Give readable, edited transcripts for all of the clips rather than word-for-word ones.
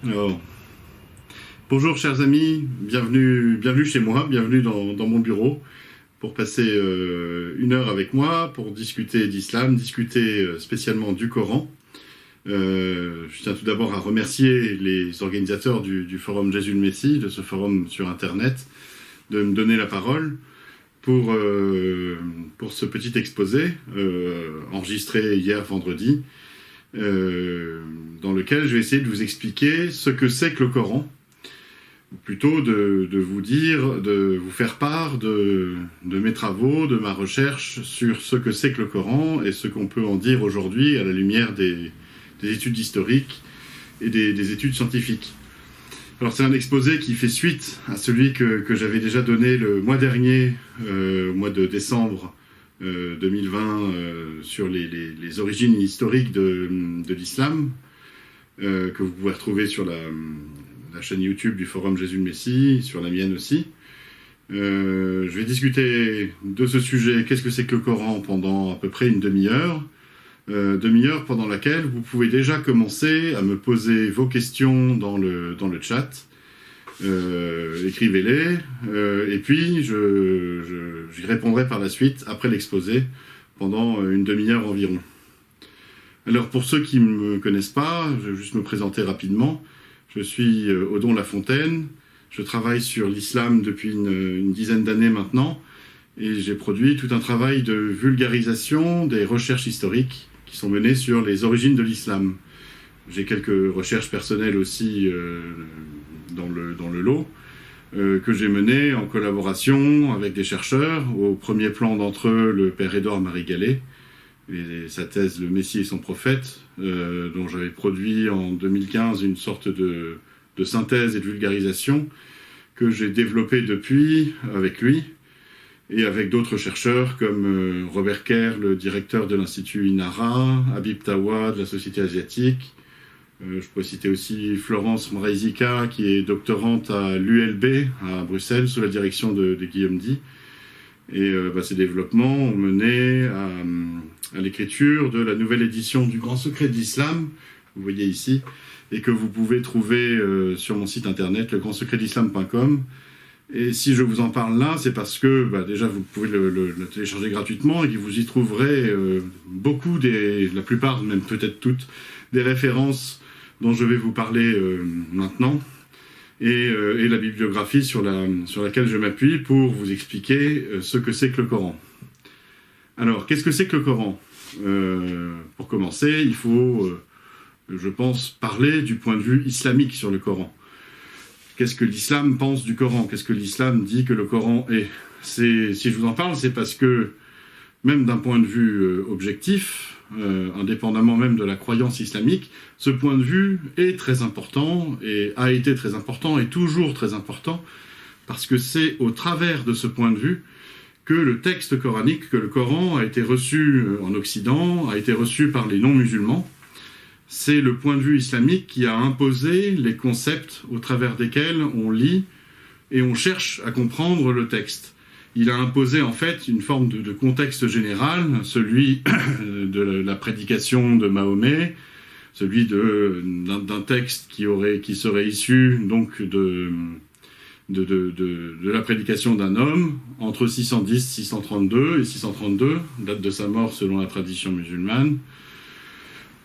Alors, bonjour chers amis, bienvenue chez moi, bienvenue dans mon bureau pour passer une heure avec moi pour discuter d'islam, discuter spécialement du Coran. Je tiens tout d'abord à remercier les organisateurs du forum Jésus le Messie, de ce forum sur Internet, de me donner la parole pour ce petit exposé enregistré hier vendredi, dans lequel je vais essayer de vous expliquer ce que c'est que le Coran, ou plutôt de vous faire part de mes travaux, de ma recherche sur ce que c'est que le Coran et ce qu'on peut en dire aujourd'hui à la lumière des études historiques et des études scientifiques. Alors c'est un exposé qui fait suite à celui que j'avais déjà donné le mois dernier, au mois de décembre 2020, sur les origines historiques de l'islam, que vous pouvez retrouver sur la chaîne YouTube du Forum Jésus le Messie, sur la mienne aussi. Je vais discuter de ce sujet, qu'est-ce que c'est que le Coran, pendant à peu près une demi-heure pendant laquelle vous pouvez déjà commencer à me poser vos questions dans le chat. Écrivez-les, et puis j'y répondrai par la suite, après l'exposé, pendant une demi-heure environ. Alors pour ceux qui ne me connaissent pas, je vais juste me présenter rapidement. Je suis Odon Lafontaine, je travaille sur l'islam depuis une dizaine d'années maintenant, et j'ai produit tout un travail de vulgarisation des recherches historiques qui sont menées sur les origines de l'islam. J'ai quelques recherches personnelles aussi dans le lot, que j'ai menées en collaboration avec des chercheurs, au premier plan d'entre eux le père Édouard Marie Gallet, et sa thèse « Le Messie et son prophète », dont j'avais produit en 2015 une sorte de synthèse et de vulgarisation que j'ai développée depuis avec lui, et avec d'autres chercheurs comme Robert Kerr, le directeur de l'Institut Inara, Habib Tawa de la Société asiatique. Je pourrais citer aussi Florence Mraizika, qui est doctorante à l'ULB à Bruxelles, sous la direction de Guillaume Di. Et ces développements ont mené à l'écriture de la nouvelle édition du Grand Secret de l'Islam, vous voyez ici, et que vous pouvez trouver sur mon site internet, legrandsecretdislam.com. Et si je vous en parle là, c'est parce que déjà vous pouvez le télécharger gratuitement et que vous y trouverez la plupart, même peut-être toutes, des références dont je vais vous parler maintenant, et la bibliographie sur laquelle je m'appuie pour vous expliquer ce que c'est que le Coran. Alors, qu'est-ce que c'est que le Coran ? Pour commencer, il faut, je pense, parler du point de vue islamique sur le Coran. Qu'est-ce que l'islam pense du Coran ? Qu'est-ce que l'islam dit que le Coran est ? Si je vous en parle, c'est parce que, même d'un point de vue objectif, indépendamment même de la croyance islamique, ce point de vue est très important, et a été très important, et toujours très important, parce que c'est au travers de ce point de vue que le texte coranique, que le Coran a été reçu en Occident, a été reçu par les non-musulmans. C'est le point de vue islamique qui a imposé les concepts au travers desquels on lit et on cherche à comprendre le texte. Il a imposé en fait une forme de contexte général, celui de la prédication de Mahomet, celui d'un texte qui serait issu donc de la prédication d'un homme entre 610, 632 et 632, date de sa mort selon la tradition musulmane,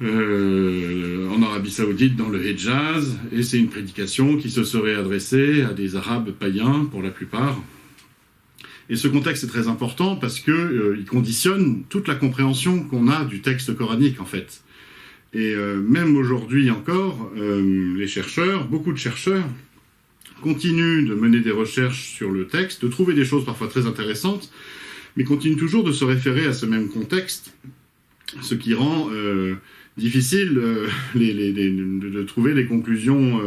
en Arabie Saoudite, dans le Hejaz, et c'est une prédication qui se serait adressée à des Arabes païens, pour la plupart. Et ce contexte est très important parce qu'il conditionne toute la compréhension qu'on a du texte coranique, en fait. Et même aujourd'hui encore, beaucoup de chercheurs, continuent de mener des recherches sur le texte, de trouver des choses parfois très intéressantes, mais continuent toujours de se référer à ce même contexte, ce qui rend difficile de trouver les conclusions,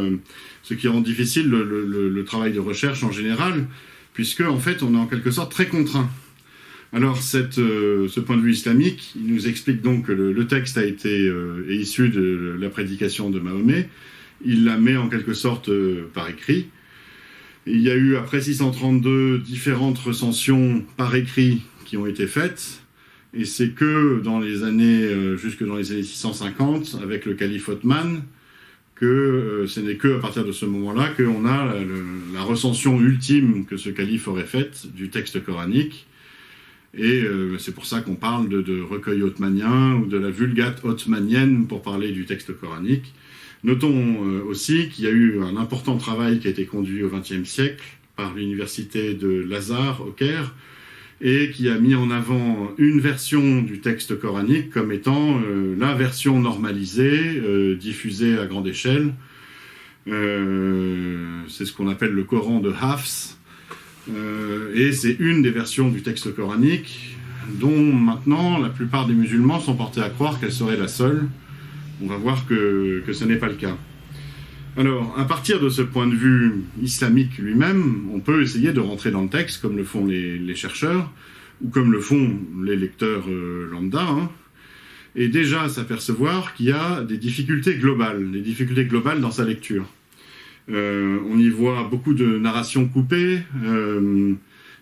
ce qui rend difficile le travail de recherche en général, puisque en fait on est en quelque sorte très contraint. Alors ce point de vue islamique, il nous explique donc que le texte est issu de la prédication de Mahomet, il la met en quelque sorte par écrit. Il y a eu après 632 différentes recensions par écrit qui ont été faites, et c'est que jusque dans les années 650, avec le calife Othman, que ce n'est qu'à partir de ce moment-là qu'on a la recension ultime que ce calife aurait faite du texte coranique. Et c'est pour ça qu'on parle de recueil ottomanien ou de la Vulgate ottomanienne pour parler du texte coranique. Notons aussi qu'il y a eu un important travail qui a été conduit au XXe siècle par l'université de Lazare au Caire et qui a mis en avant une version du texte coranique comme étant la version normalisée, diffusée à grande échelle. C'est ce qu'on appelle le Coran de Hafs. Et c'est une des versions du texte coranique dont maintenant la plupart des musulmans sont portés à croire qu'elle serait la seule. On va voir que ce n'est pas le cas. Alors, à partir de ce point de vue islamique lui-même, on peut essayer de rentrer dans le texte, comme le font les chercheurs, ou comme le font les lecteurs lambda, et déjà s'apercevoir qu'il y a des difficultés globales dans sa lecture. On y voit beaucoup de narrations coupées,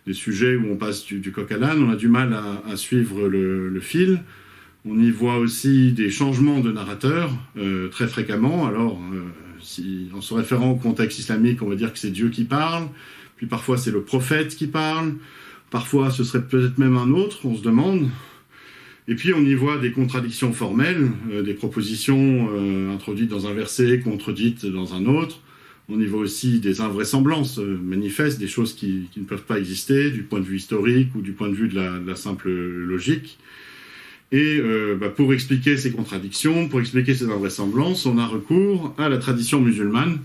des sujets où on passe du coq à l'âne, on a du mal à suivre le fil. On y voit aussi des changements de narrateurs très fréquemment. Alors, en se référant au contexte islamique, on va dire que c'est Dieu qui parle, puis parfois c'est le prophète qui parle, parfois ce serait peut-être même un autre, on se demande. Et puis on y voit des contradictions formelles, des propositions introduites dans un verset, contredites dans un autre. On y voit aussi des invraisemblances manifestes, des choses qui ne peuvent pas exister du point de vue historique ou du point de vue de la simple logique. Et pour expliquer ces contradictions, pour expliquer ces invraisemblances, on a recours à la tradition musulmane,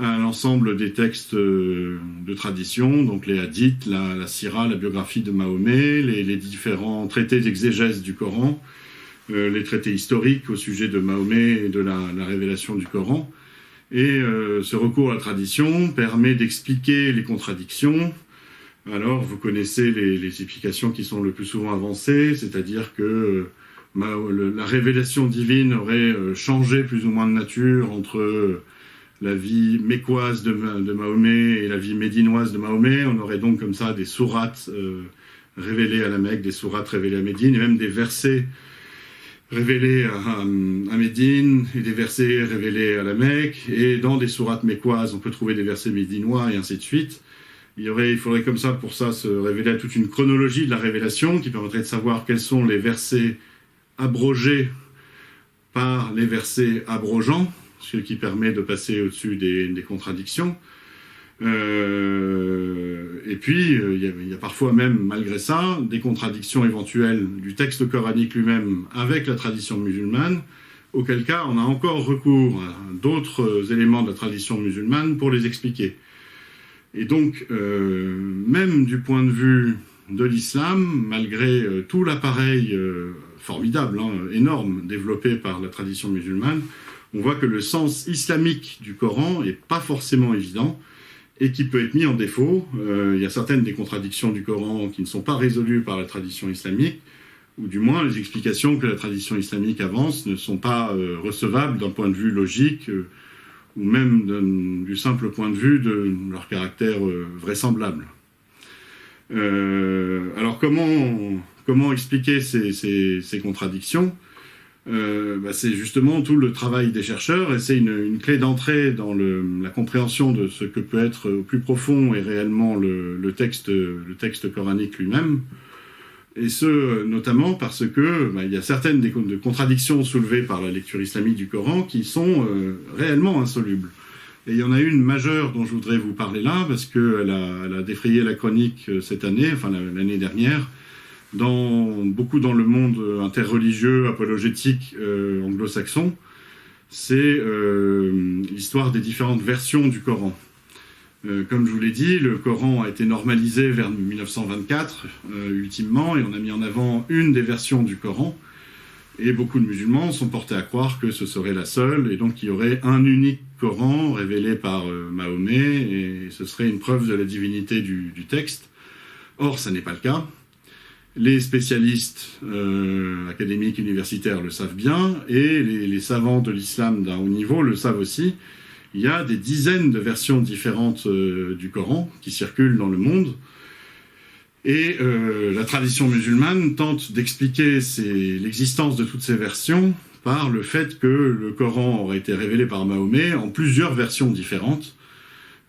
à l'ensemble des textes de tradition, donc les hadiths, la sira, la biographie de Mahomet, les différents traités d'exégèse du Coran, les traités historiques au sujet de Mahomet et de la révélation du Coran. Et ce recours à la tradition permet d'expliquer les contradictions. Alors, vous connaissez les explications qui sont le plus souvent avancées, c'est-à-dire que la révélation divine aurait changé plus ou moins de nature entre la vie mécoise de Mahomet et la vie médinoise de Mahomet. On aurait donc comme ça des sourates révélées à la Mecque, des sourates révélées à Médine, et même des versets révélés à Médine et des versets révélés à la Mecque. Et dans des sourates mécoises, on peut trouver des versets médinois et ainsi de suite. Il faudrait comme ça, pour ça, se révéler à toute une chronologie de la révélation qui permettrait de savoir quels sont les versets abrogés par les versets abrogeants, ce qui permet de passer au-dessus des contradictions. Et puis, il y a parfois même, malgré ça, des contradictions éventuelles du texte coranique lui-même avec la tradition musulmane, auquel cas on a encore recours à d'autres éléments de la tradition musulmane pour les expliquer. Et donc, même du point de vue de l'islam, malgré tout l'appareil formidable, énorme, développé par la tradition musulmane, on voit que le sens islamique du Coran n'est pas forcément évident et qui peut être mis en défaut. Il y a certaines des contradictions du Coran qui ne sont pas résolues par la tradition islamique, ou du moins les explications que la tradition islamique avance ne sont pas recevables d'un point de vue logique, ou même du simple point de vue de leur caractère vraisemblable. Alors comment expliquer ces contradictions ? C'est justement tout le travail des chercheurs, et c'est une clé d'entrée dans la compréhension de ce que peut être au plus profond et réellement le texte coranique lui-même. Et ce, notamment parce que il y a certaines des contradictions soulevées par la lecture islamique du Coran qui sont réellement insolubles. Et il y en a une majeure dont je voudrais vous parler là, parce qu'elle a défrayé la chronique cette année, enfin l'année dernière, beaucoup dans le monde interreligieux, apologétique anglo-saxon. C'est l'histoire des différentes versions du Coran. Comme je vous l'ai dit, le Coran a été normalisé vers 1924, ultimement, et on a mis en avant une des versions du Coran. Et beaucoup de musulmans sont portés à croire que ce serait la seule, et donc qu'il y aurait un unique Coran révélé par Mahomet, et ce serait une preuve de la divinité du texte. Or, ça n'est pas le cas. Les spécialistes académiques, universitaires le savent bien, et les savants de l'islam d'un haut niveau le savent aussi. Il y a des dizaines de versions différentes du Coran qui circulent dans le monde. Et la tradition musulmane tente d'expliquer l'existence de toutes ces versions par le fait que le Coran aurait été révélé par Mahomet en plusieurs versions différentes.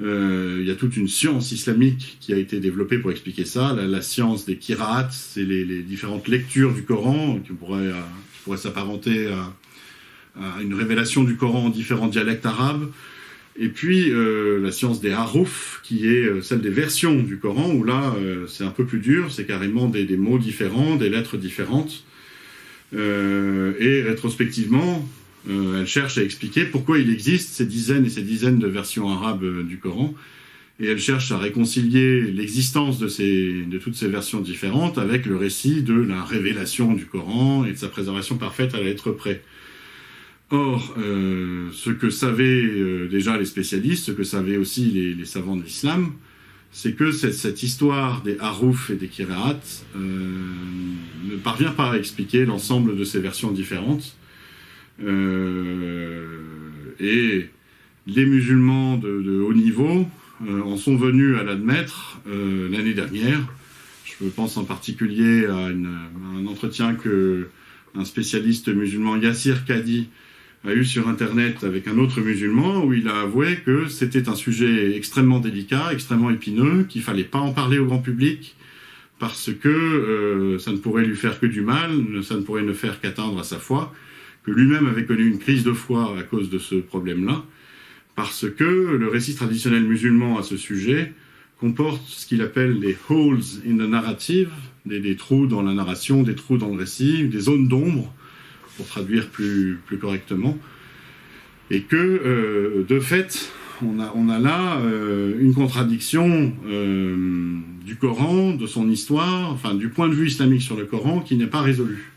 Il y a toute une science islamique qui a été développée pour expliquer ça, la science des qira'at, c'est les différentes lectures du Coran qui pourraient s'apparenter à une révélation du Coran en différents dialectes arabes. Et puis la science des harouf, qui est celle des versions du Coran, où là c'est un peu plus dur, c'est carrément des mots différents, des lettres différentes. Et rétrospectivement, elle cherche à expliquer pourquoi il existe ces dizaines et ces dizaines de versions arabes du Coran, et elle cherche à réconcilier l'existence de toutes ces versions différentes avec le récit de la révélation du Coran et de sa préservation parfaite à la lettre près. Or, ce que savaient déjà les spécialistes, ce que savaient aussi les savants de l'islam, c'est que cette histoire des harouf et des qira'at ne parvient pas à expliquer l'ensemble de ces versions différentes. Et les musulmans de haut niveau en sont venus à l'admettre l'année dernière. Je pense en particulier à un entretien que un spécialiste musulman, Yassir Kadi, a eu sur Internet avec un autre musulman, où il a avoué que c'était un sujet extrêmement délicat, extrêmement épineux, qu'il ne fallait pas en parler au grand public, parce que ça ne pourrait lui faire que du mal, ça ne pourrait ne faire qu'atteindre à sa foi, que lui-même avait connu une crise de foi à cause de ce problème-là, parce que le récit traditionnel musulman à ce sujet comporte ce qu'il appelle des holes in the narrative, des trous dans la narration, des trous dans le récit, des zones d'ombre, pour traduire plus correctement, et que, de fait, on a là une contradiction du Coran, de son histoire, enfin du point de vue islamique sur le Coran, qui n'est pas résolue.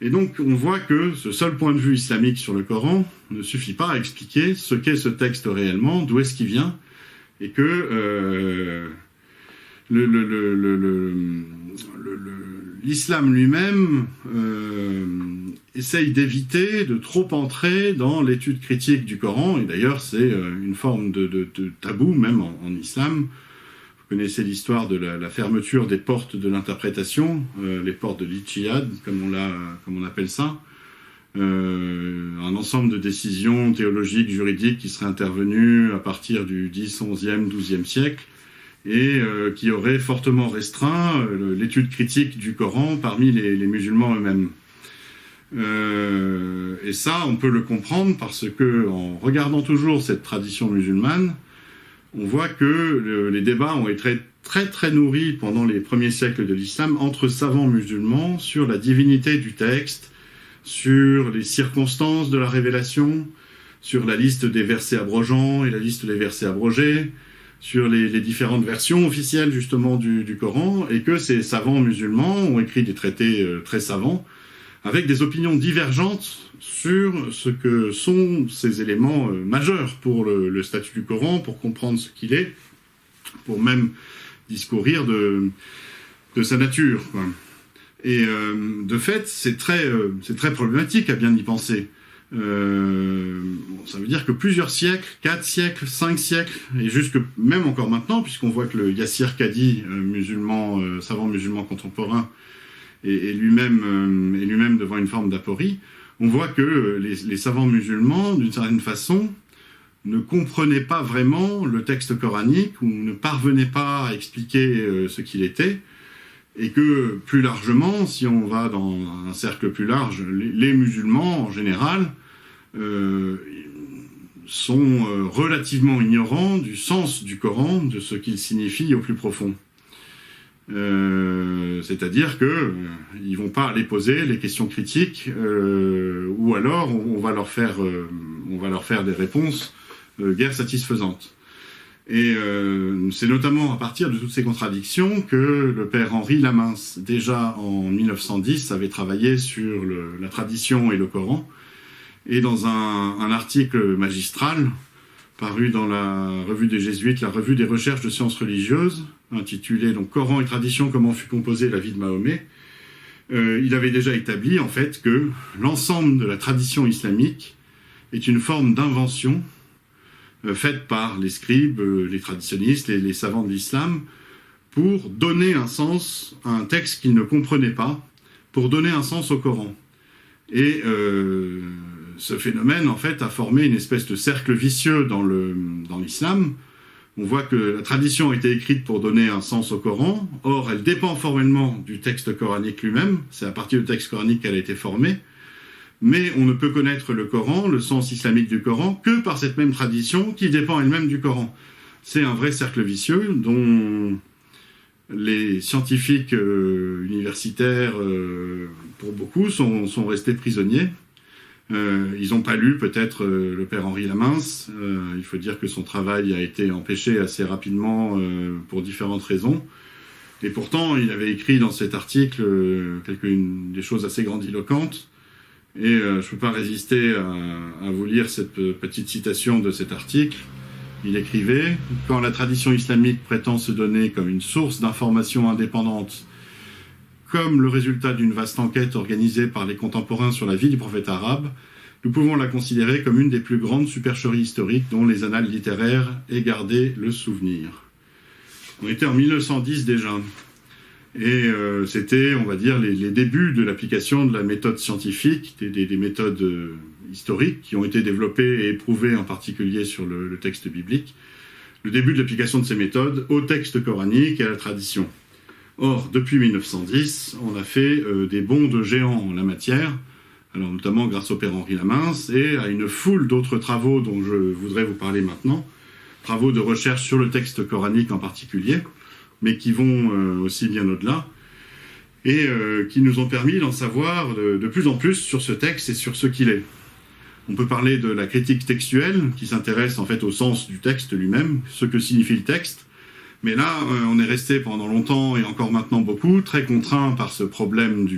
Et donc, on voit que ce seul point de vue islamique sur le Coran ne suffit pas à expliquer ce qu'est ce texte réellement, d'où est-ce qu'il vient, et que l'islam lui-même essaye d'éviter de trop entrer dans l'étude critique du Coran, et d'ailleurs c'est une forme de tabou même en islam. Vous connaissez l'histoire de la fermeture des portes de l'interprétation, les portes de l'Ijtihad, comme on appelle ça. Un ensemble de décisions théologiques, juridiques qui seraient intervenues à partir du 10, 11e, 12e siècle, et qui auraient fortement restreint l'étude critique du Coran parmi les musulmans eux-mêmes. Et ça, on peut le comprendre parce que, en regardant toujours cette tradition musulmane, on voit que les débats ont été très très nourris pendant les premiers siècles de l'islam entre savants musulmans sur la divinité du texte, sur les circonstances de la révélation, sur la liste des versets abrogeants et la liste des versets abrogés, sur les différentes versions officielles justement du Coran, et que ces savants musulmans ont écrit des traités très savants, avec des opinions divergentes sur ce que sont ces éléments majeurs pour le statut du Coran, pour comprendre ce qu'il est, pour même discourir de sa nature, quoi. Et de fait, c'est très problématique à bien y penser. Ça veut dire que plusieurs siècles, 4 siècles, 5 siècles, et jusque même encore maintenant, puisqu'on voit que le Yassir Kadi, savant musulman contemporain, est lui-même devant une forme d'aporie, on voit que les savants musulmans, d'une certaine façon, ne comprenaient pas vraiment le texte coranique, ou ne parvenaient pas à expliquer ce qu'il était, et que, plus largement, si on va dans un cercle plus large, les musulmans, en général, sont relativement ignorants du sens du Coran, de ce qu'il signifie au plus profond. C'est-à-dire qu'ils ne vont pas aller poser les questions critiques, ou alors on va leur faire des réponses guère satisfaisantes. Et c'est notamment à partir de toutes ces contradictions que le père Henri Lamince, déjà en 1910, avait travaillé sur la tradition et le Coran, et dans un article magistral paru dans la revue des Jésuites, la revue des recherches de sciences religieuses, intitulée donc Coran et tradition, comment fut composée la vie de Mahomet, il avait déjà établi en fait que l'ensemble de la tradition islamique est une forme d'invention faite par les scribes, les traditionnistes, les savants de l'islam, pour donner un sens à un texte qu'ils ne comprenaient pas, pour donner un sens au Coran. Et ce phénomène, en fait, a formé une espèce de cercle vicieux dans l'islam. On voit que la tradition a été écrite pour donner un sens au Coran. Or, elle dépend formellement du texte coranique lui-même. C'est à partir du texte coranique qu'elle a été formée. Mais on ne peut connaître le Coran, le sens islamique du Coran, que par cette même tradition qui dépend elle-même du Coran. C'est un vrai cercle vicieux dont les scientifiques universitaires, pour beaucoup, sont restés prisonniers. Ils n'ont pas lu peut-être le père Henri Lamince. Il faut dire que son travail a été empêché assez rapidement pour différentes raisons. Et pourtant, il avait écrit dans cet article des choses assez grandiloquentes. Et je ne peux pas résister à vous lire cette petite citation de cet article. Il écrivait « Quand la tradition islamique prétend se donner comme une source d'information indépendante, comme le résultat d'une vaste enquête organisée par les contemporains sur la vie du prophète arabe, nous pouvons la considérer comme une des plus grandes supercheries historiques dont les annales littéraires aient gardé le souvenir. » On était en 1910 déjà. Et c'était, on va dire, les débuts de l'application de la méthode scientifique, des méthodes historiques qui ont été développées et éprouvées en particulier sur le texte biblique. Le début de l'application de ces méthodes au texte coranique et à la tradition. Or, depuis 1910, on a fait des bonds de géants en la matière, alors notamment grâce au père Henri Lamince et à une foule d'autres travaux dont je voudrais vous parler maintenant, travaux de recherche sur le texte coranique en particulier, mais qui vont aussi bien au-delà, et qui nous ont permis d'en savoir de plus en plus sur ce texte et sur ce qu'il est. On peut parler de la critique textuelle, qui s'intéresse en fait au sens du texte lui-même, ce que signifie le texte, mais là, on est resté pendant longtemps, et encore maintenant beaucoup, très contraint par ce problème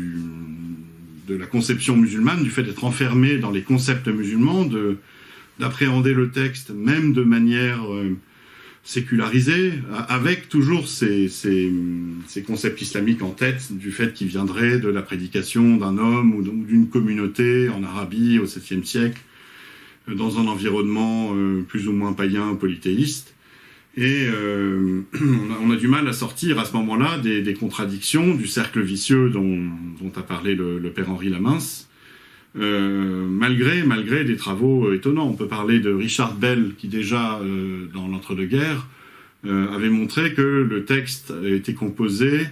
de la conception musulmane, du fait d'être enfermé dans les concepts musulmans, d'appréhender le texte même de manière sécularisé, avec toujours ces concepts islamiques en tête, du fait qu'il viendrait de la prédication d'un homme ou d'une communauté en Arabie au 7e siècle, dans un environnement plus ou moins païen, polythéiste. Et on a du mal à sortir à ce moment-là des contradictions, du cercle vicieux dont a parlé le père Henri Lamince, malgré des travaux étonnants. On peut parler de Richard Bell, qui déjà, dans l'entre-deux-guerres, avait montré que le texte était composé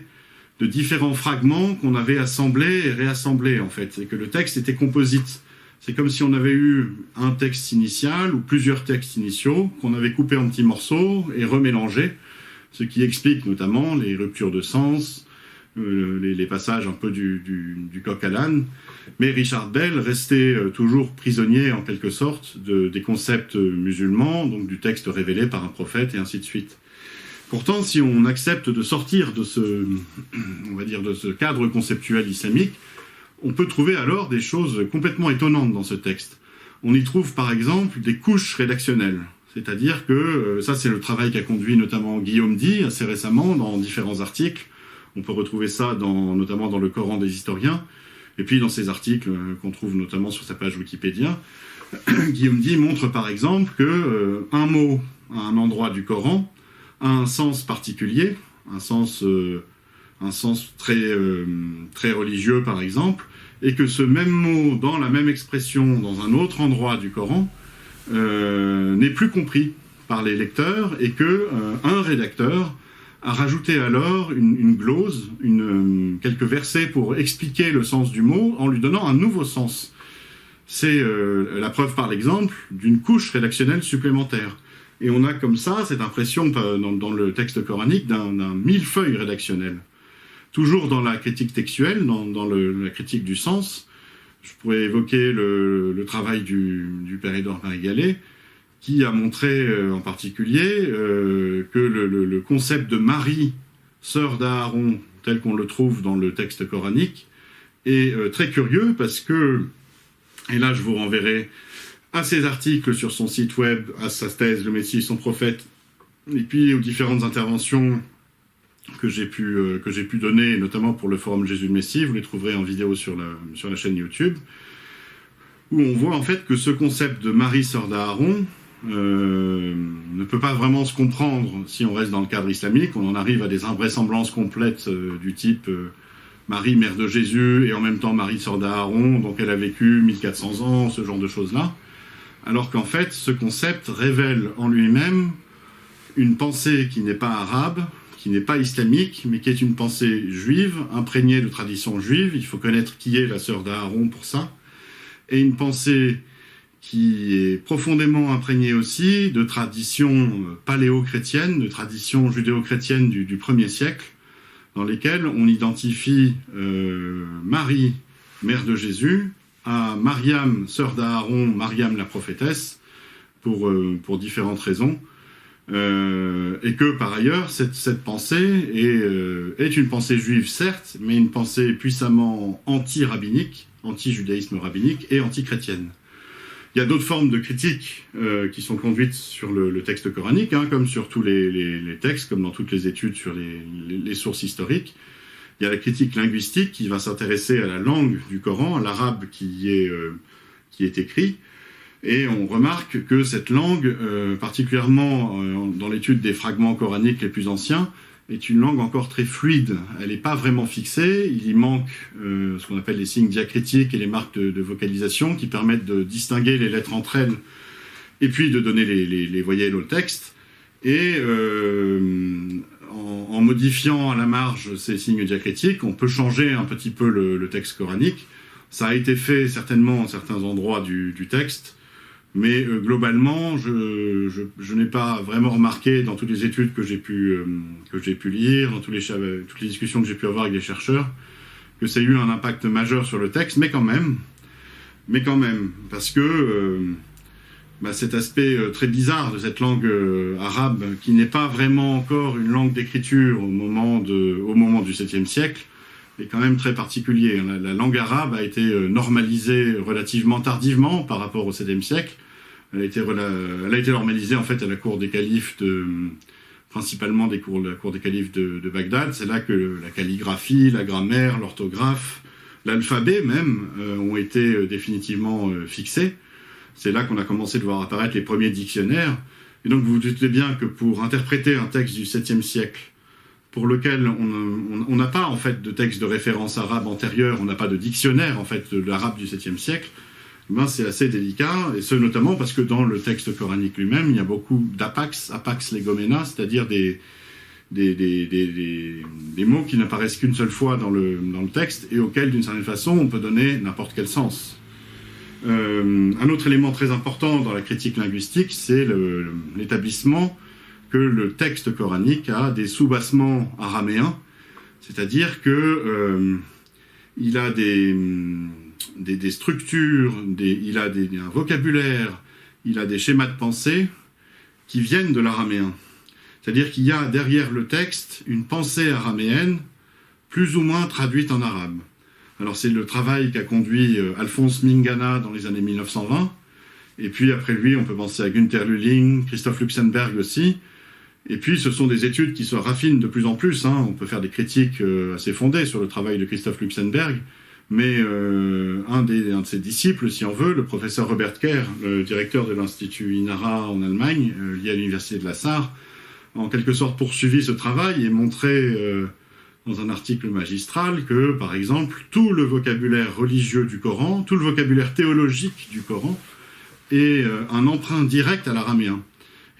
de différents fragments qu'on avait assemblés et réassemblés, en fait, et que le texte était composite. C'est comme si on avait eu un texte initial ou plusieurs textes initiaux qu'on avait coupés en petits morceaux et remélangés, ce qui explique notamment les ruptures de sens, les passages un peu du coq à l'âne. Mais Richard Bell restait toujours prisonnier, en quelque sorte, des concepts musulmans, donc du texte révélé par un prophète, et ainsi de suite. Pourtant, si on accepte de sortir de ce cadre conceptuel islamique, on peut trouver alors des choses complètement étonnantes dans ce texte. On y trouve par exemple des couches rédactionnelles. C'est-à-dire que, ça c'est le travail qu'a conduit notamment Guillaume Di assez récemment dans différents articles. On peut retrouver ça notamment dans le Coran des historiens, et puis dans ces articles qu'on trouve notamment sur sa page Wikipédia. Guillaume Di montre par exemple qu'un mot à un endroit du Coran a un sens particulier, un sens très religieux par exemple, et que ce même mot dans la même expression dans un autre endroit du Coran n'est plus compris par les lecteurs, et qu'un rédacteur a rajouté alors une glose, quelques versets pour expliquer le sens du mot en lui donnant un nouveau sens. C'est la preuve par l'exemple d'une couche rédactionnelle supplémentaire. Et on a comme ça cette impression dans le texte coranique d'un millefeuille rédactionnel. Toujours dans la critique textuelle, dans la critique du sens, je pourrais évoquer le travail du père Édouard Marie-Gallet, qui a montré en particulier que le concept de Marie, sœur d'Aaron, tel qu'on le trouve dans le texte coranique, est très curieux parce que, et là je vous renverrai à ses articles sur son site web, à sa thèse « Le Messie, son prophète », et puis aux différentes interventions que j'ai pu donner, notamment pour le forum Jésus le Messie, vous les trouverez en vidéo sur la chaîne YouTube, où on voit en fait que ce concept de Marie, sœur d'Aaron, ne peut pas vraiment se comprendre si on reste dans le cadre islamique. On en arrive à des invraisemblances complètes du type Marie, mère de Jésus, et en même temps Marie, sœur d'Aaron, donc elle a vécu 1400 ans, ce genre de choses-là. Alors qu'en fait, ce concept révèle en lui-même une pensée qui n'est pas arabe, qui n'est pas islamique, mais qui est une pensée juive, imprégnée de tradition juive. Il faut connaître qui est la sœur d'Aaron pour ça. Et une pensée qui est profondément imprégnée aussi de traditions paléo-chrétiennes, de traditions judéo-chrétiennes du 1er siècle, dans lesquelles on identifie Marie, mère de Jésus, à Mariam, sœur d'Aaron, Mariam la prophétesse, pour différentes raisons, et que par ailleurs, cette pensée est une pensée juive, certes, mais une pensée puissamment anti-rabbinique, anti-judaïsme rabbinique et anti-chrétienne. Il y a d'autres formes de critiques qui sont conduites sur le texte coranique, hein, comme sur tous les textes, comme dans toutes les études sur les sources historiques. Il y a la critique linguistique qui va s'intéresser à la langue du Coran, à l'arabe qui est écrit. Et on remarque que cette langue, particulièrement dans l'étude des fragments coraniques les plus anciens, est une langue encore très fluide. Elle n'est pas vraiment fixée. Il y manque ce qu'on appelle les signes diacritiques et les marques de vocalisation qui permettent de distinguer les lettres entre elles et puis de donner les voyelles au texte. Et en modifiant à la marge ces signes diacritiques, on peut changer un petit peu le texte coranique. Ça a été fait certainement en certains endroits du texte, mais globalement, je n'ai pas vraiment remarqué dans toutes les études que j'ai pu lire, dans toutes les discussions que j'ai pu avoir avec les chercheurs, que ça a eu un impact majeur sur le texte, mais quand même, parce que cet aspect très bizarre de cette langue arabe, qui n'est pas vraiment encore une langue d'écriture au moment du 7e siècle, est quand même très particulier. La langue arabe a été normalisée relativement tardivement par rapport au 7e siècle. Elle a été normalisée en fait à la cour des califes, principalement la cour des califes de Bagdad. C'est là que la calligraphie, la grammaire, l'orthographe, l'alphabet même ont été définitivement fixés. C'est là qu'on a commencé de voir apparaître les premiers dictionnaires. Et donc vous vous doutez bien que pour interpréter un texte du 7e siècle, pour lequel on n'a pas en fait de texte de référence arabe antérieur, on n'a pas de dictionnaire en fait de l'arabe du 7e siècle, c'est assez délicat, et ce notamment parce que dans le texte coranique lui-même, il y a beaucoup d'apax, apax legomena, c'est-à-dire des mots qui n'apparaissent qu'une seule fois dans le texte et auxquels, d'une certaine façon, on peut donner n'importe quel sens. Un autre élément très important dans la critique linguistique, c'est l'établissement que le texte coranique a des soubassements araméens, c'est-à-dire que il a des structures, il a un vocabulaire, il a des schémas de pensée qui viennent de l'araméen. C'est-à-dire qu'il y a derrière le texte une pensée araméenne plus ou moins traduite en arabe. Alors c'est le travail qu'a conduit Alphonse Mingana dans les années 1920, et puis après lui on peut penser à Günther Lühling, Christoph Luxemburg aussi, et puis ce sont des études qui se raffinent de plus en plus, hein. On peut faire des critiques assez fondées sur le travail de Christoph Luxemburg, mais un de ses disciples, si on veut, le professeur Robert Kerr, le directeur de l'Institut INARA en Allemagne, lié à l'Université de la Sarre, en quelque sorte poursuivi ce travail et montré dans un article magistral que, par exemple, tout le vocabulaire religieux du Coran, tout le vocabulaire théologique du Coran est un emprunt direct à l'araméen.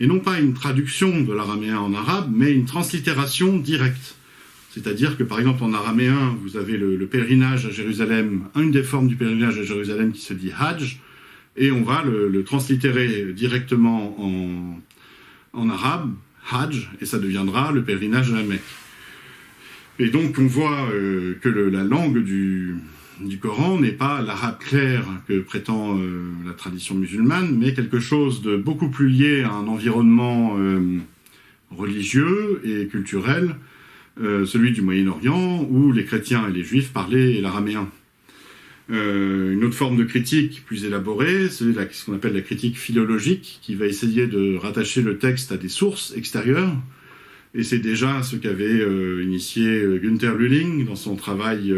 Et non pas une traduction de l'araméen en arabe, mais une translittération directe. C'est-à-dire que, par exemple, en araméen, vous avez le pèlerinage à Jérusalem, une des formes du pèlerinage à Jérusalem qui se dit Hajj, et on va le translittérer directement en arabe, Hajj, et ça deviendra le pèlerinage à la Mecque. Et donc, on voit que la langue du Coran n'est pas l'arabe clair que prétend la tradition musulmane, mais quelque chose de beaucoup plus lié à un environnement religieux et culturel, celui du Moyen-Orient, où les chrétiens et les juifs parlaient l'araméen. Une autre forme de critique plus élaborée, c'est ce qu'on appelle la critique philologique, qui va essayer de rattacher le texte à des sources extérieures. Et c'est déjà ce qu'avait initié Günther Lühling dans son travail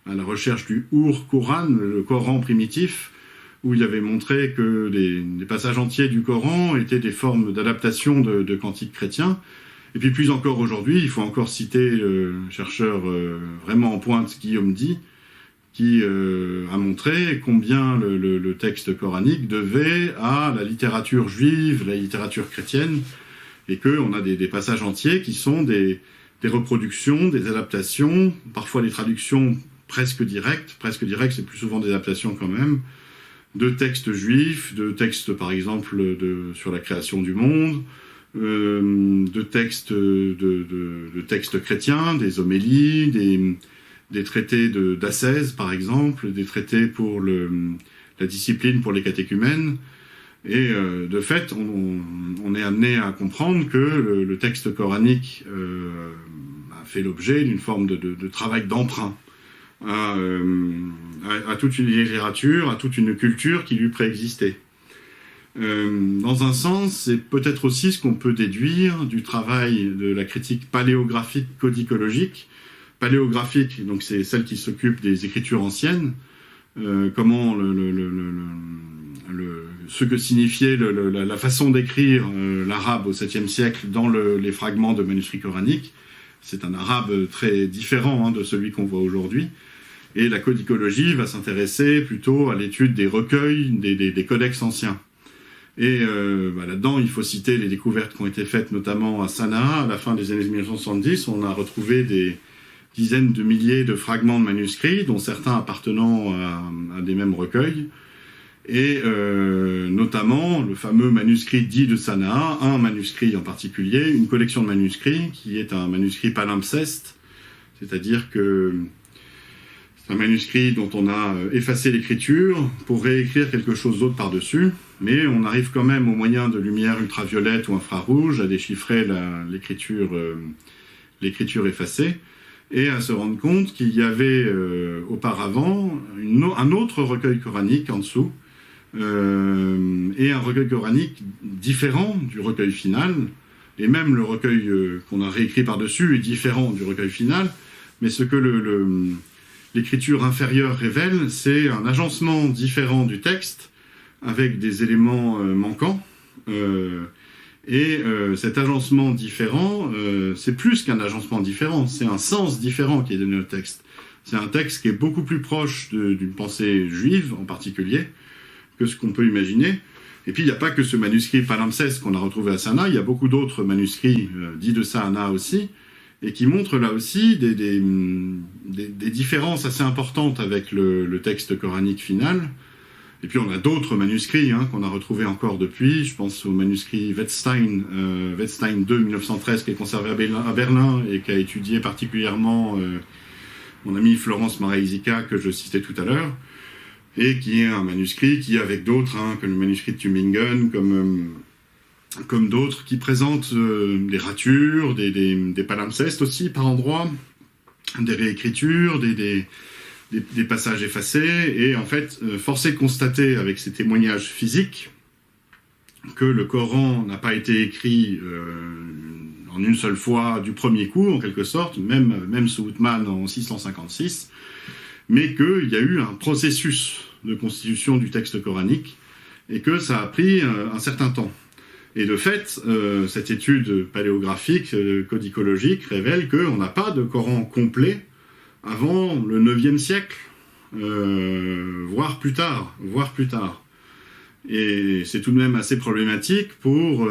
à la recherche du Ur-Quran, le Coran primitif, où il avait montré que des passages entiers du Coran étaient des formes d'adaptation de cantiques chrétiens. Et puis plus encore aujourd'hui, il faut encore citer le chercheur vraiment en pointe, Guillaume Di, qui a montré combien le texte coranique devait à la littérature juive, la littérature chrétienne, et qu'on a des passages entiers qui sont des reproductions, des adaptations, parfois des traductions presque directes, c'est plus souvent des adaptations quand même, de textes juifs, de textes par exemple sur la création du monde, de textes chrétiens, des homélies, des traités d'ascèse par exemple, des traités pour la discipline pour les catéchumènes. Et de fait, on est amené à comprendre que le texte coranique a fait l'objet d'une forme de travail d'emprunt à toute une littérature, à toute une culture qui lui préexistait. Dans un sens, c'est peut-être aussi ce qu'on peut déduire du travail de la critique paléographique codicologique. Paléographique, donc c'est celle qui s'occupe des écritures anciennes, comment ce que signifiait la façon d'écrire l'arabe au 7e siècle dans les fragments de manuscrits coraniques. C'est un arabe très différent de celui qu'on voit aujourd'hui. Et la codicologie va s'intéresser plutôt à l'étude des recueils, des codex anciens. Et là-dedans, il faut citer les découvertes qui ont été faites notamment à Sanaa, à la fin des années 1970. On a retrouvé des dizaines de milliers de fragments de manuscrits, dont certains appartenant à des mêmes recueils. Et notamment le fameux manuscrit dit de Sanaa, un manuscrit en particulier, une collection de manuscrits qui est un manuscrit palimpseste, c'est-à-dire que c'est un manuscrit dont on a effacé l'écriture pour réécrire quelque chose d'autre par-dessus, mais on arrive quand même au moyen de lumière ultraviolette ou infrarouge à déchiffrer l'écriture effacée et à se rendre compte qu'il y avait auparavant un autre recueil coranique en dessous, et un recueil coranique différent du recueil final, et même le recueil qu'on a réécrit par-dessus est différent du recueil final, mais ce que l'écriture inférieure révèle, c'est un agencement différent du texte, avec des éléments manquants, et cet agencement différent, c'est plus qu'un agencement différent, c'est un sens différent qui est donné au texte. C'est un texte qui est beaucoup plus proche d'une pensée juive en particulier, que ce qu'on peut imaginer. Et puis il n'y a pas que ce manuscrit palimpseste qu'on a retrouvé à Sanaa, il y a beaucoup d'autres manuscrits dits de Sanaa aussi, et qui montrent là aussi des différences assez importantes avec le texte coranique final. Et puis on a d'autres manuscrits qu'on a retrouvés encore depuis, je pense au manuscrit Wettstein 2 1913 qui est conservé à Berlin et qui a étudié particulièrement mon ami Florence Maraisica que je citais tout à l'heure, et qui est un manuscrit qui, avec d'autres, comme le manuscrit de Tübingen, comme d'autres, qui présentent des ratures, des palimpsestes aussi par endroits, des réécritures, des passages effacés, et en fait, force est de constater avec ces témoignages physiques que le Coran n'a pas été écrit en une seule fois du premier coup, en quelque sorte, même sous Uthman en 656, mais qu'il y a eu un processus de constitution du texte coranique, et que ça a pris un certain temps. Et de fait, cette étude paléographique, codicologique, révèle qu'on n'a pas de Coran complet avant le 9e siècle, voire plus tard. Et c'est tout de même assez problématique pour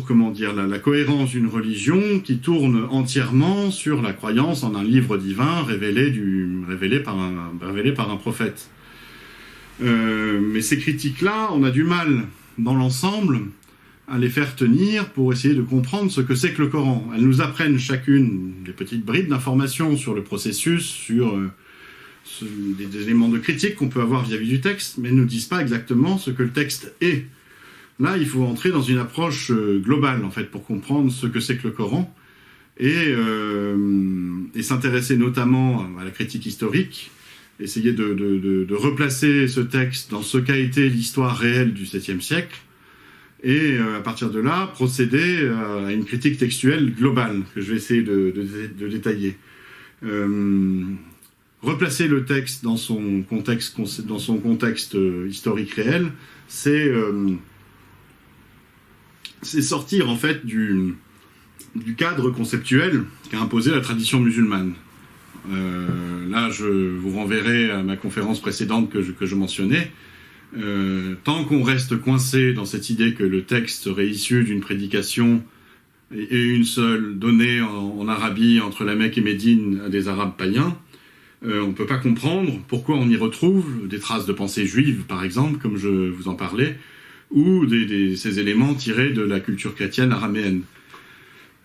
comment dire, la cohérence d'une religion qui tourne entièrement sur la croyance en un livre divin révélé par un prophète. Mais ces critiques-là, on a du mal, dans l'ensemble, à les faire tenir pour essayer de comprendre ce que c'est que le Coran. Elles nous apprennent chacune des petites bribes d'informations sur le processus, sur des éléments de critique qu'on peut avoir vis-à-vis du texte, mais ne nous disent pas exactement ce que le texte est. Là, il faut entrer dans une approche globale, en fait, pour comprendre ce que c'est que le Coran, et s'intéresser notamment à la critique historique, essayer de replacer ce texte dans ce qu'a été l'histoire réelle du 7e siècle, et à partir de là, procéder à une critique textuelle globale, que je vais essayer de détailler. Replacer le texte dans son contexte historique réel, c'est sortir en fait du cadre conceptuel qu'a imposé la tradition musulmane. Là, je vous renverrai à ma conférence précédente que je mentionnais. Tant qu'on reste coincé dans cette idée que le texte serait issu d'une prédication et une seule donnée en Arabie entre la Mecque et Médine à des Arabes païens, on ne peut pas comprendre pourquoi on y retrouve des traces de pensée juive, par exemple, comme je vous en parlais, ou ces éléments tirés de la culture chrétienne araméenne.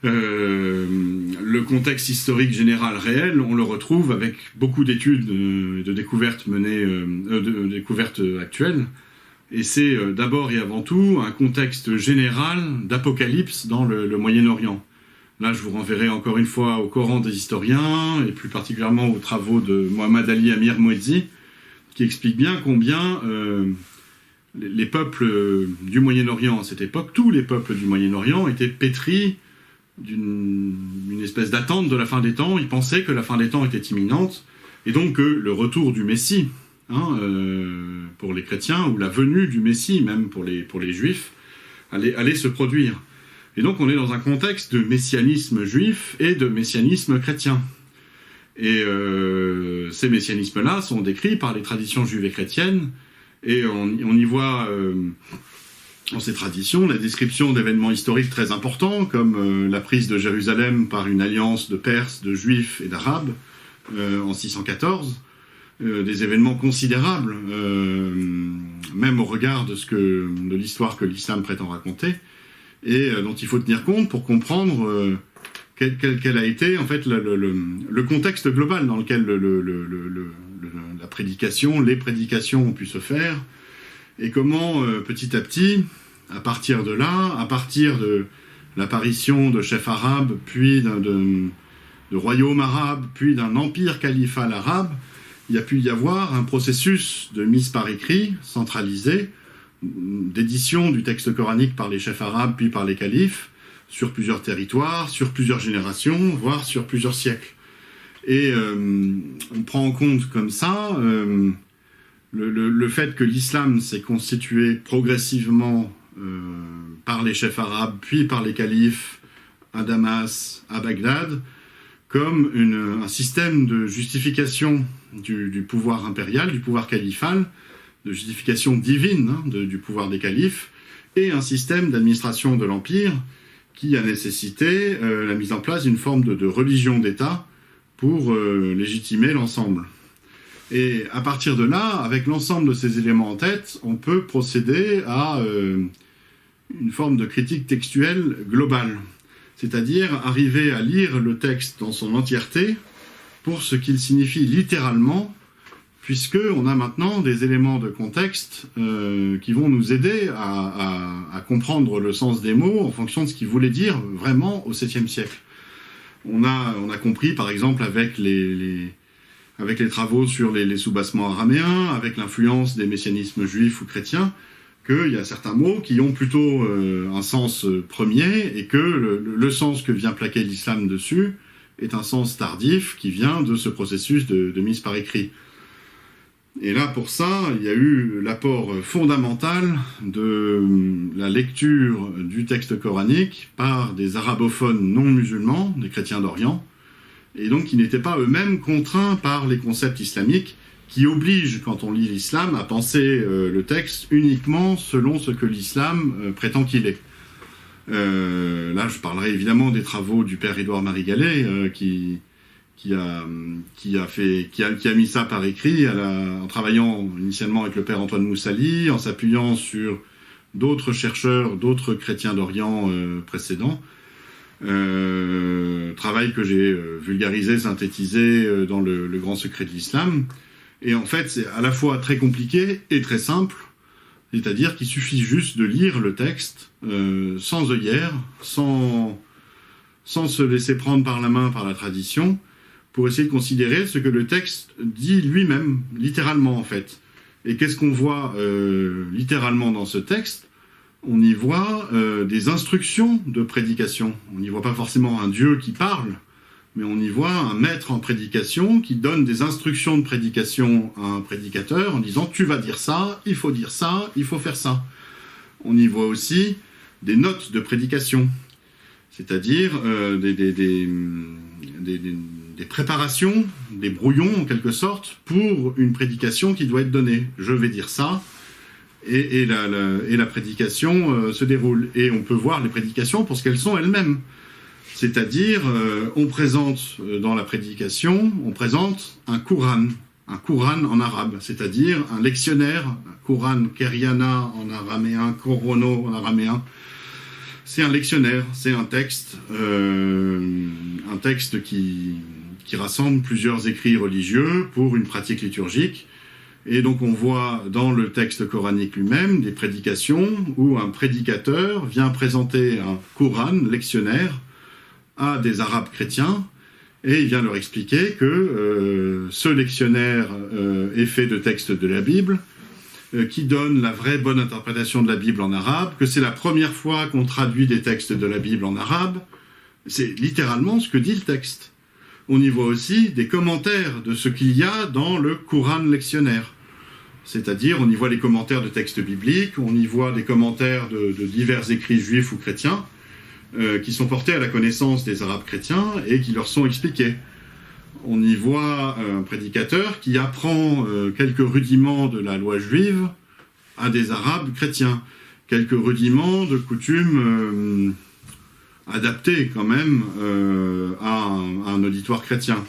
Le contexte historique général réel, on le retrouve avec beaucoup d'études, de découvertes menées, de découvertes actuelles, et c'est d'abord et avant tout un contexte général d'apocalypse dans le Moyen-Orient. Là, je vous renverrai encore une fois au Coran des historiens, et plus particulièrement aux travaux de Mohammad Ali Amir Mouedzi, qui explique bien combien les peuples du Moyen-Orient à cette époque, tous les peuples du Moyen-Orient étaient pétris d'une espèce d'attente de la fin des temps. Ils pensaient que la fin des temps était imminente, et donc que le retour du Messie, pour les chrétiens, ou la venue du Messie, même pour les juifs, allait se produire. Et donc on est dans un contexte de messianisme juif et de messianisme chrétien. Et ces messianismes-là sont décrits par les traditions juives et chrétiennes, et on y voit dans ces traditions la description d'événements historiques très importants, comme la prise de Jérusalem par une alliance de Perses, de Juifs et d'Arabes en 614, des événements considérables, même au regard de l'histoire que l'islam prétend raconter, et dont il faut tenir compte pour comprendre quel a été en fait le contexte global dans lequel la prédication, les prédications ont pu se faire, et comment petit à petit, à partir de là, à partir de l'apparition de chefs arabes, puis de royaumes arabes, puis d'un empire califal arabe, il y a pu y avoir un processus de mise par écrit, centralisé, d'édition du texte coranique par les chefs arabes, puis par les califes, sur plusieurs territoires, sur plusieurs générations, voire sur plusieurs siècles. Et on prend en compte comme ça le fait que l'islam s'est constitué progressivement par les chefs arabes, puis par les califes à Damas, à Bagdad, comme un système de justification du pouvoir impérial, du pouvoir califal, de justification divine du pouvoir des califes, et un système d'administration de l'empire qui a nécessité la mise en place d'une forme de religion d'État pour légitimer l'ensemble. Et à partir de là, avec l'ensemble de ces éléments en tête, on peut procéder à une forme de critique textuelle globale, c'est-à-dire arriver à lire le texte dans son entièreté pour ce qu'il signifie littéralement, puisqu'on a maintenant des éléments de contexte qui vont nous aider à comprendre le sens des mots en fonction de ce qu'ils voulaient dire vraiment au 7e siècle. On a compris, par exemple, avec les travaux sur les soubassements araméens, avec l'influence des messianismes juifs ou chrétiens, qu'il y a certains mots qui ont plutôt un sens premier, et que le sens que vient plaquer l'islam dessus est un sens tardif qui vient de ce processus de mise par écrit. Et là, pour ça, il y a eu l'apport fondamental de la lecture du texte coranique par des arabophones non musulmans, des chrétiens d'Orient, et donc qui n'étaient pas eux-mêmes contraints par les concepts islamiques qui obligent, quand on lit l'islam, à penser le texte uniquement selon ce que l'islam prétend qu'il est. Là, je parlerai évidemment des travaux du père Édouard Marie Gallet, qui a mis ça par écrit en travaillant initialement avec le père Antoine Moussali, en s'appuyant sur d'autres chercheurs, d'autres chrétiens d'Orient précédents. Travail que j'ai vulgarisé, synthétisé dans le Grand Secret de l'Islam. Et en fait, c'est à la fois très compliqué et très simple, c'est-à-dire qu'il suffit juste de lire le texte sans œillère, sans se laisser prendre par la main par la tradition, pour essayer de considérer ce que le texte dit lui-même, littéralement en fait. Et qu'est-ce qu'on voit littéralement dans ce texte? On y voit des instructions de prédication. On n'y voit pas forcément un Dieu qui parle, mais on y voit un maître en prédication qui donne des instructions de prédication à un prédicateur en disant « tu vas dire ça, il faut faire ça ». On y voit aussi des notes de prédication. c'est-à-dire des préparations, des brouillons en quelque sorte, pour une prédication qui doit être donnée. Je vais dire ça, et la prédication se déroule. Et on peut voir les prédications pour ce qu'elles sont elles-mêmes. C'est-à-dire, on présente dans la prédication, on présente un Qur'an en arabe, c'est-à-dire un lectionnaire, un Qur'an Keriana en araméen, Korono en araméen. C'est un lectionnaire, c'est un texte qui rassemble plusieurs écrits religieux pour une pratique liturgique. Et donc on voit dans le texte coranique lui-même des prédications où un prédicateur vient présenter un Qur'an, lectionnaire, à des Arabes chrétiens, et il vient leur expliquer que ce lectionnaire est fait de textes de la Bible, qui donne la vraie bonne interprétation de la Bible en arabe, que c'est la première fois qu'on traduit des textes de la Bible en arabe. C'est littéralement ce que dit le texte. On y voit aussi des commentaires de ce qu'il y a dans le Qur'an lectionnaire. C'est-à-dire, on y voit les commentaires de textes bibliques, on y voit des commentaires de divers écrits juifs ou chrétiens, qui sont portés à la connaissance des Arabes chrétiens et qui leur sont expliqués. On y voit un prédicateur qui apprend quelques rudiments de la loi juive à des Arabes chrétiens, quelques rudiments de coutumes adaptés quand même à un auditoire chrétien.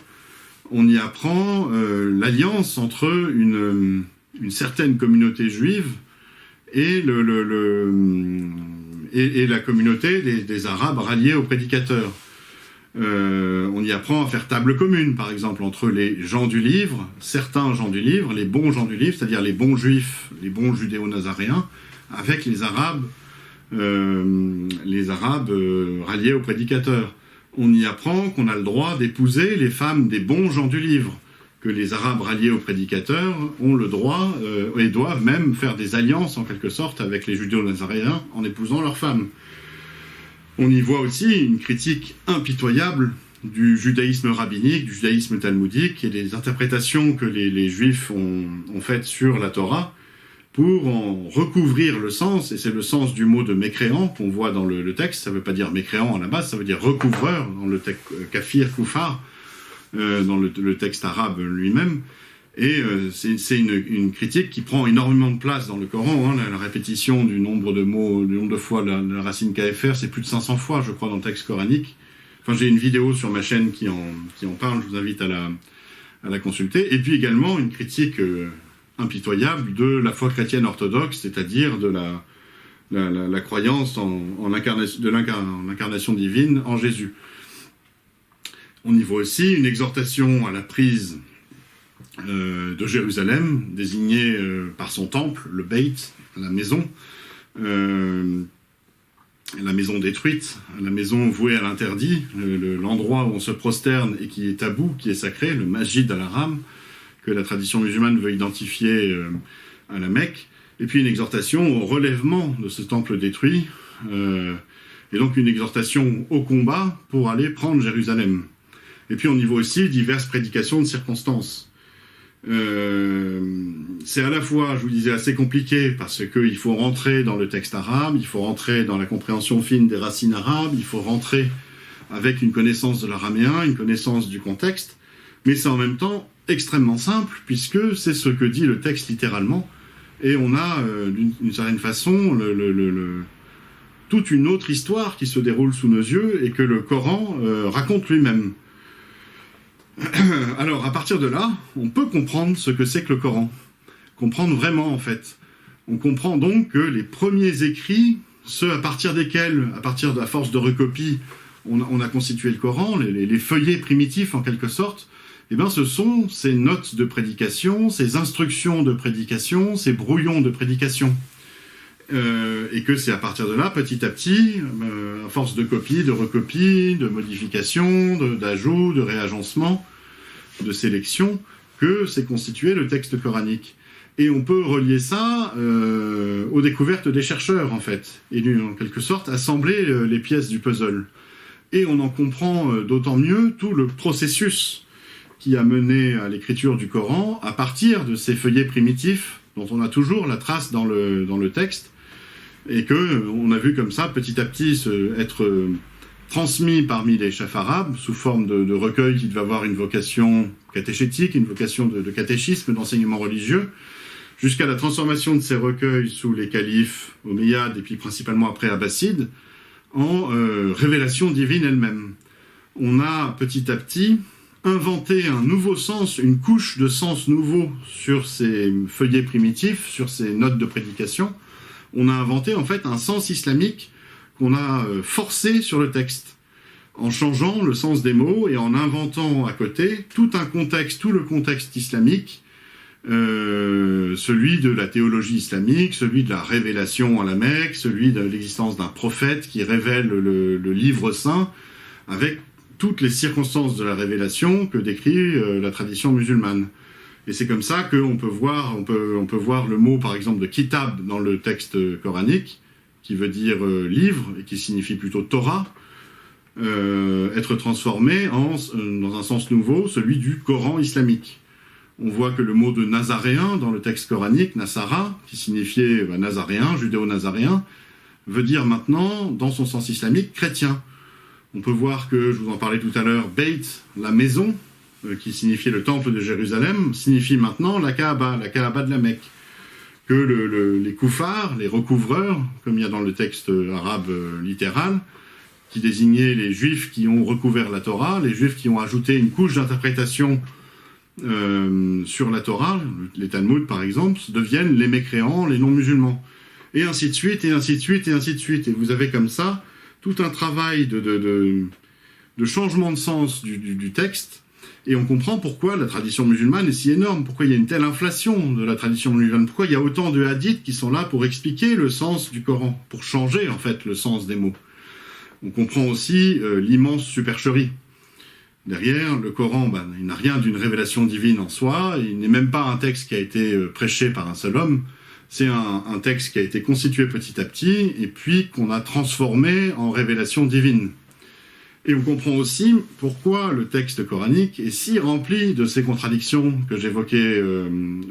On y apprend l'alliance entre une certaine communauté juive et la communauté des Arabes ralliés au prédicateur. On y apprend à faire table commune, par exemple, entre les gens du livre, certains gens du livre, les bons gens du livre, c'est-à-dire les bons juifs, les bons judéo-nazaréens, avec les Arabes ralliés au prédicateur. On y apprend qu'on a le droit d'épouser les femmes des bons gens du livre, que les Arabes ralliés au prédicateur ont le droit et doivent même faire des alliances, en quelque sorte, avec les judéo-nazaréens en épousant leurs femmes. On y voit aussi une critique impitoyable du judaïsme rabbinique, du judaïsme talmudique et des interprétations que les juifs ont faites sur la Torah pour en recouvrir le sens, et c'est le sens du mot de mécréant qu'on voit dans le texte. Ça ne veut pas dire mécréant à la base, ça veut dire recouvreur dans le texte kafir, koufar, dans le texte arabe lui-même. Et c'est une critique qui prend énormément de place dans le Coran. La répétition du nombre de mots, du nombre de fois la racine kafir, c'est plus de 500 fois, je crois, dans le texte coranique. Enfin, j'ai une vidéo sur ma chaîne qui en parle, je vous invite à la consulter. Et puis également une critique impitoyable de la foi chrétienne orthodoxe, c'est-à-dire de la croyance en l'incarnation divine en Jésus. On y voit aussi une exhortation à la prise de Jérusalem, désignée par son temple, le Beit, la maison détruite, la maison vouée à l'interdit, l'endroit où on se prosterne et qui est tabou, qui est sacré, le Masjid al-Haram, que la tradition musulmane veut identifier à la Mecque, et puis une exhortation au relèvement de ce temple détruit, et donc une exhortation au combat pour aller prendre Jérusalem. Et puis on y voit aussi diverses prédications de circonstances. C'est à la fois, je vous disais, assez compliqué parce qu'il faut rentrer dans le texte arabe, il faut rentrer dans la compréhension fine des racines arabes, il faut rentrer avec une connaissance de l'araméen, une connaissance du contexte, mais c'est en même temps extrêmement simple puisque c'est ce que dit le texte littéralement, et on a d'une certaine façon toute une autre histoire qui se déroule sous nos yeux et que le Coran raconte lui-même. Alors, à partir de là, on peut comprendre ce que c'est que le Coran. Comprendre vraiment, en fait. On comprend donc que les premiers écrits, ceux à partir desquels, à partir de la force de recopie, on a constitué le Coran, les feuillets primitifs, en quelque sorte, eh bien, ce sont ces notes de prédication, ces instructions de prédication, ces brouillons de prédication. Et que c'est à partir de là, petit à petit, à force de copie, de recopie, de modification, d'ajout, de réagencement, de sélection, que s'est constitué le texte coranique. Et on peut relier ça aux découvertes des chercheurs, en fait, et en quelque sorte assembler les pièces du puzzle. Et on en comprend d'autant mieux tout le processus qui a mené à l'écriture du Coran à partir de ces feuillets primitifs dont on a toujours la trace dans le texte, et qu'on a vu comme ça petit à petit être transmis parmi les chefs arabes sous forme de recueils qui devaient avoir une vocation catéchétique, une vocation de catéchisme, d'enseignement religieux, jusqu'à la transformation de ces recueils sous les califes omeyyades et puis principalement après abbassides, en révélation divine elle-même. On a petit à petit inventé un nouveau sens, une couche de sens nouveau sur ces feuillets primitifs, sur ces notes de prédication. On a inventé en fait un sens islamique qu'on a forcé sur le texte, en changeant le sens des mots et en inventant à côté tout un contexte, tout le contexte islamique, celui de la théologie islamique, celui de la révélation à la Mecque, celui de l'existence d'un prophète qui révèle le livre saint, avec toutes les circonstances de la révélation que décrit la tradition musulmane. Et c'est comme ça qu'on peut voir, on peut voir le mot par exemple de kitab dans le texte coranique, qui veut dire livre et qui signifie plutôt Torah, être transformé dans un sens nouveau, celui du Coran islamique. On voit que le mot de nazaréen dans le texte coranique, Nasara, qui signifiait nazaréen, judéo-nazaréen, veut dire maintenant, dans son sens islamique, chrétien. On peut voir que, je vous en parlais tout à l'heure, Beit, la maison, qui signifiait le temple de Jérusalem, signifie maintenant la Kaaba de la Mecque. Que les koufars, les recouvreurs, comme il y a dans le texte arabe littéral, qui désignaient les juifs qui ont recouvert la Torah, les juifs qui ont ajouté une couche d'interprétation sur la Torah, les Talmuds par exemple, deviennent les mécréants, les non-musulmans. Et ainsi de suite, et ainsi de suite, et ainsi de suite. Et vous avez comme ça tout un travail de changement de sens du texte. Et on comprend pourquoi la tradition musulmane est si énorme, pourquoi il y a une telle inflation de la tradition musulmane, pourquoi il y a autant de hadiths qui sont là pour expliquer le sens du Coran, pour changer en fait le sens des mots. On comprend aussi l'immense supercherie. Derrière, le Coran, il n'a rien d'une révélation divine en soi, il n'est même pas un texte qui a été prêché par un seul homme, c'est un texte qui a été constitué petit à petit, et puis qu'on a transformé en révélation divine. Et on comprend aussi pourquoi le texte coranique est si rempli de ces contradictions que j'évoquais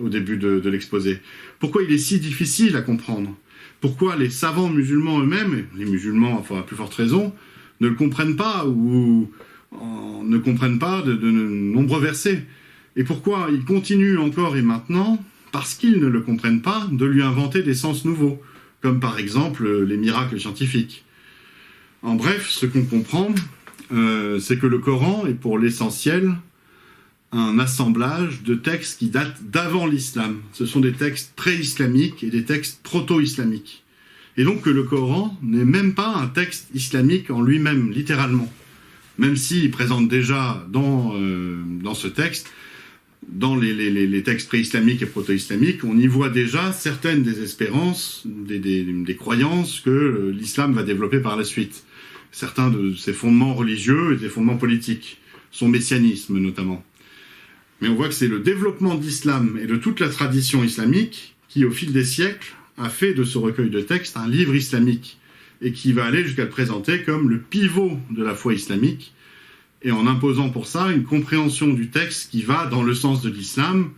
au début de l'exposé. Pourquoi il est si difficile à comprendre. Pourquoi les savants musulmans eux-mêmes, les musulmans à plus forte raison, ne le comprennent pas ou ne comprennent pas de nombreux versets. Et pourquoi ils continuent encore et maintenant, parce qu'ils ne le comprennent pas, de lui inventer des sens nouveaux, comme par exemple les miracles scientifiques. En bref, ce qu'on comprend, c'est que le Coran est pour l'essentiel un assemblage de textes qui datent d'avant l'islam. Ce sont des textes pré-islamiques et des textes proto-islamiques. Et donc que le Coran n'est même pas un texte islamique en lui-même, littéralement. Même s'il présente déjà dans ce texte, dans les textes pré-islamiques et proto-islamiques, on y voit déjà certaines des espérances, des croyances que l'islam va développer par la suite. Certains de ses fondements religieux et des fondements politiques, son messianisme notamment. Mais on voit que c'est le développement de l'islam et de toute la tradition islamique qui, au fil des siècles, a fait de ce recueil de textes un livre islamique et qui va aller jusqu'à le présenter comme le pivot de la foi islamique et en imposant pour ça une compréhension du texte qui va dans le sens de l'islam,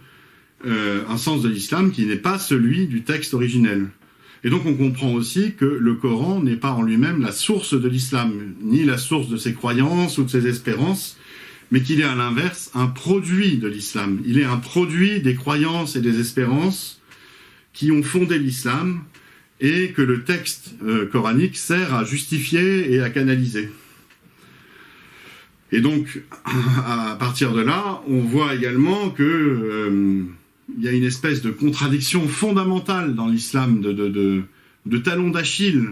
un sens de l'islam qui n'est pas celui du texte originel. Et donc on comprend aussi que le Coran n'est pas en lui-même la source de l'islam, ni la source de ses croyances ou de ses espérances, mais qu'il est à l'inverse un produit de l'islam. Il est un produit des croyances et des espérances qui ont fondé l'islam et que le texte coranique sert à justifier et à canaliser. Et donc, à partir de là, on voit également que il y a une espèce de contradiction fondamentale dans l'islam, de talon d'Achille.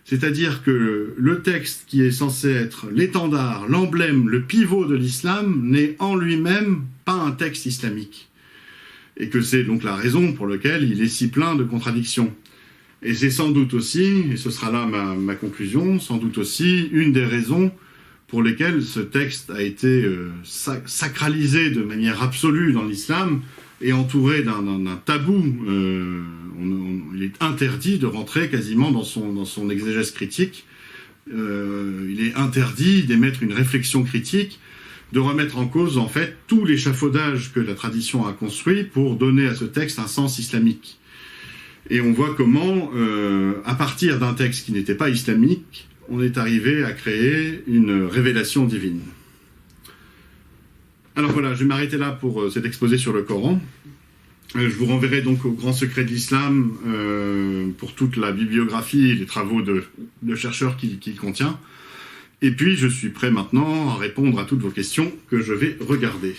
C'est-à-dire que le texte qui est censé être l'étendard, l'emblème, le pivot de l'islam n'est en lui-même pas un texte islamique. Et que c'est donc la raison pour laquelle il est si plein de contradictions. Et c'est sans doute aussi, et ce sera là ma conclusion, sans doute aussi une des raisons pour lesquelles ce texte a été sacralisé de manière absolue dans l'islam et entouré d'un tabou. Il est interdit de rentrer quasiment dans son exégèse critique. Il est interdit d'émettre une réflexion critique, de remettre en cause en fait tout l'échafaudage que la tradition a construit pour donner à ce texte un sens islamique. Et on voit comment, à partir d'un texte qui n'était pas islamique, on est arrivé à créer une révélation divine. Alors voilà, je vais m'arrêter là pour cet exposé sur le Coran. Je vous renverrai donc au Grand Secret de l'Islam pour toute la bibliographie et les travaux de chercheurs qui contient. Et puis, je suis prêt maintenant à répondre à toutes vos questions que je vais regarder.